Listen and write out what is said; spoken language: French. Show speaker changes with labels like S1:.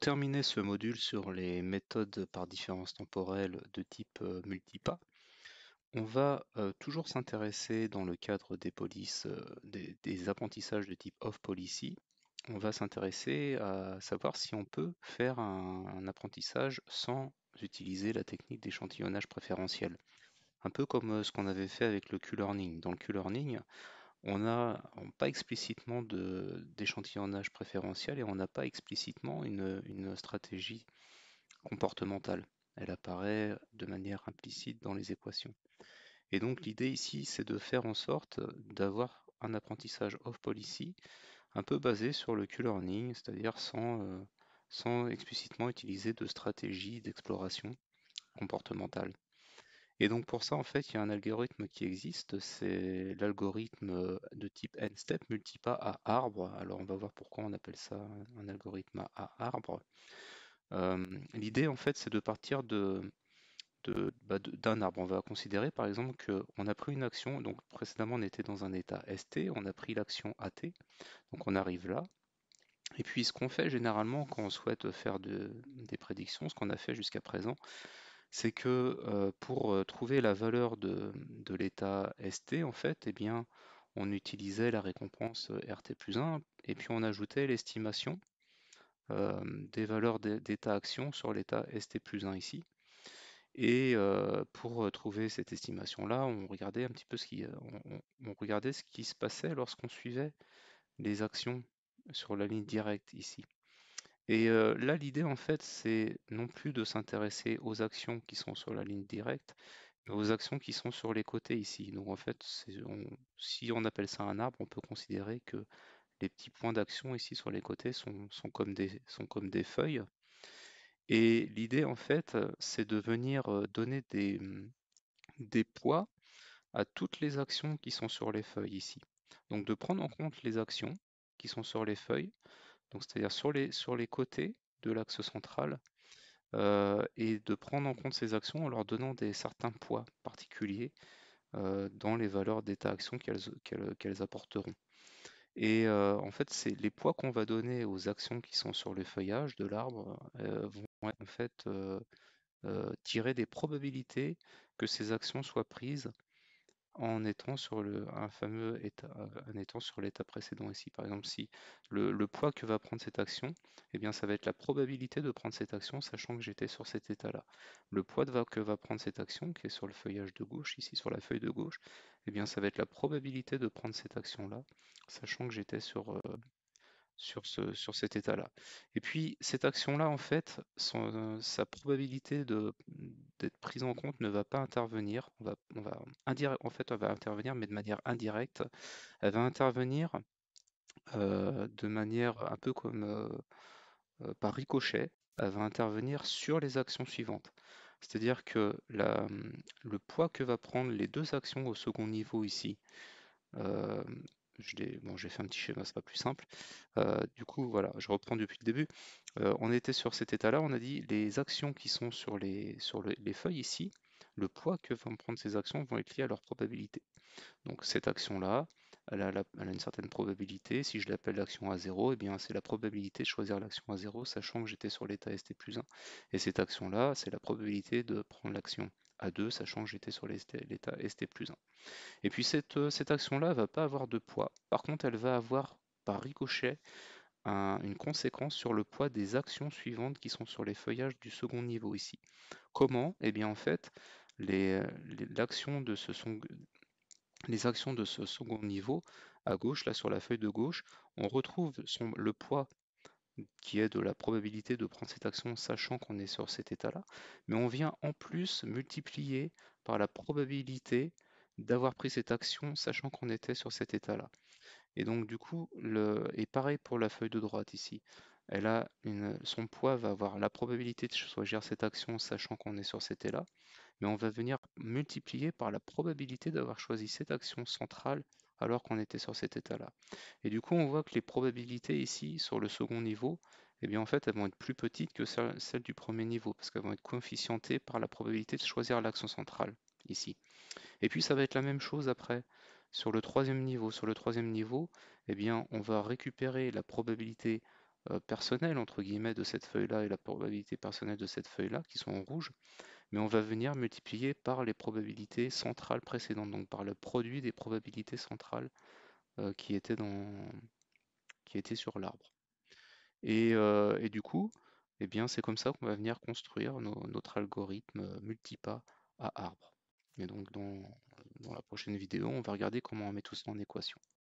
S1: terminer ce module sur les méthodes par différence temporelle de type multipas, on va toujours s'intéresser dans le cadre des polices, des apprentissages de type off policy. On va s'intéresser à savoir si on peut faire un apprentissage sans utiliser la technique d'échantillonnage préférentiel. Un peu comme ce qu'on avait fait avec le Q-learning. Dans le Q-learning, on n'a pas explicitement d'échantillonnage préférentiel et on n'a pas explicitement une stratégie comportementale. Elle apparaît de manière implicite dans les équations. Et donc l'idée ici, c'est de faire en sorte d'avoir un apprentissage off-policy un peu basé sur le Q-learning, c'est-à-dire sans explicitement utiliser de stratégie d'exploration comportementale. Et donc pour ça, en fait, il y a un algorithme qui existe, c'est l'algorithme de type n-step, multipas à arbre. Alors on va voir pourquoi on appelle ça un algorithme à arbre. L'idée, en fait, c'est de partir d'un arbre. On va considérer, par exemple, qu'on a pris une action, donc précédemment on était dans un état ST, on a pris l'action AT, donc on arrive là. Et puis ce qu'on fait généralement quand on souhaite faire des prédictions, ce qu'on a fait jusqu'à présent, c'est que pour trouver la valeur de l'état ST, en fait, eh bien, on utilisait la récompense RT plus 1, et puis on ajoutait l'estimation des valeurs d'état action sur l'état ST plus 1 ici. Et pour trouver cette estimation-là, on regardait un petit peu on regardait ce qui se passait lorsqu'on suivait les actions sur la ligne directe ici. Et là, l'idée, en fait, c'est non plus de s'intéresser aux actions qui sont sur la ligne directe, mais aux actions qui sont sur les côtés ici. Donc, en fait, si on appelle ça un arbre, on peut considérer que les petits points d'action ici sur les côtés sont comme des feuilles. Et l'idée, en fait, c'est de venir donner des poids à toutes les actions qui sont sur les feuilles ici. Donc de prendre en compte les actions qui sont sur les feuilles, donc c'est-à-dire sur les côtés de l'axe central, et de prendre en compte ces actions en leur donnant certains poids particuliers dans les valeurs d'état-action qu'elles apporteront. Et en fait, c'est les poids qu'on va donner aux actions qui sont sur le feuillage de l'arbre vont être en fait tirer des probabilités que ces actions soient prises en étant sur un étant sur l'état précédent ici. Par exemple, si le poids que va prendre cette action, eh bien, ça va être la probabilité de prendre cette action, sachant que j'étais sur cet état-là. Le poids que va prendre cette action, qui est sur le feuillage de gauche, ici sur la feuille de gauche, eh bien, ça va être la probabilité de prendre cette action-là, sachant que j'étais sur cet état-là. Et puis, cette action-là, en fait, sa probabilité d'être prise en compte ne va pas intervenir. En fait, elle va intervenir, mais de manière indirecte. Elle va intervenir de manière un peu comme par ricochet. Elle va intervenir sur les actions suivantes. C'est-à-dire que le poids que va prendre les deux actions au second niveau ici, euh, j'ai fait un petit schéma, c'est pas plus simple. Du coup, voilà, je reprends depuis le début. On était sur cet état-là, on a dit les actions qui sont les feuilles ici, le poids que vont prendre ces actions vont être liés à leur probabilité. Donc cette action-là, elle a une certaine probabilité. Si je l'appelle l'action A0, eh bien c'est la probabilité de choisir l'action A0, sachant que j'étais sur l'état ST plus 1. Et cette action-là, c'est la probabilité de prendre l'action A2, sachant que j'étais sur l'état ST plus 1. Et puis cette action-là ne va pas avoir de poids. Par contre, elle va avoir par ricochet une conséquence sur le poids des actions suivantes qui sont sur les feuillages du second niveau ici. Comment? Eh bien en fait, l'action de les actions de ce second niveau, à gauche, là sur la feuille de gauche, on retrouve le poids qui est de la probabilité de prendre cette action sachant qu'on est sur cet état-là, mais on vient en plus multiplier par la probabilité d'avoir pris cette action sachant qu'on était sur cet état-là. Et donc du coup, et pareil pour la feuille de droite ici. Son poids va avoir la probabilité de choisir cette action sachant qu'on est sur cet état-là, mais on va venir multiplier par la probabilité d'avoir choisi cette action centrale alors qu'on était sur cet état-là. Et du coup, on voit que les probabilités ici, sur le second niveau, eh bien en fait, elles vont être plus petites que celles du premier niveau, parce qu'elles vont être coefficientées par la probabilité de choisir l'action centrale, ici. Et puis ça va être la même chose après, sur le troisième niveau. Sur le troisième niveau, eh bien, on va récupérer la probabilité personnelle entre guillemets de cette feuille-là et la probabilité personnelle de cette feuille-là qui sont en rouge, mais on va venir multiplier par les probabilités centrales précédentes, donc par le produit des probabilités centrales qui étaient qui étaient sur l'arbre. Et du coup, eh bien, c'est comme ça qu'on va venir construire notre algorithme multipas à arbre. Et donc, dans la prochaine vidéo, on va regarder comment on met tout ça en équation.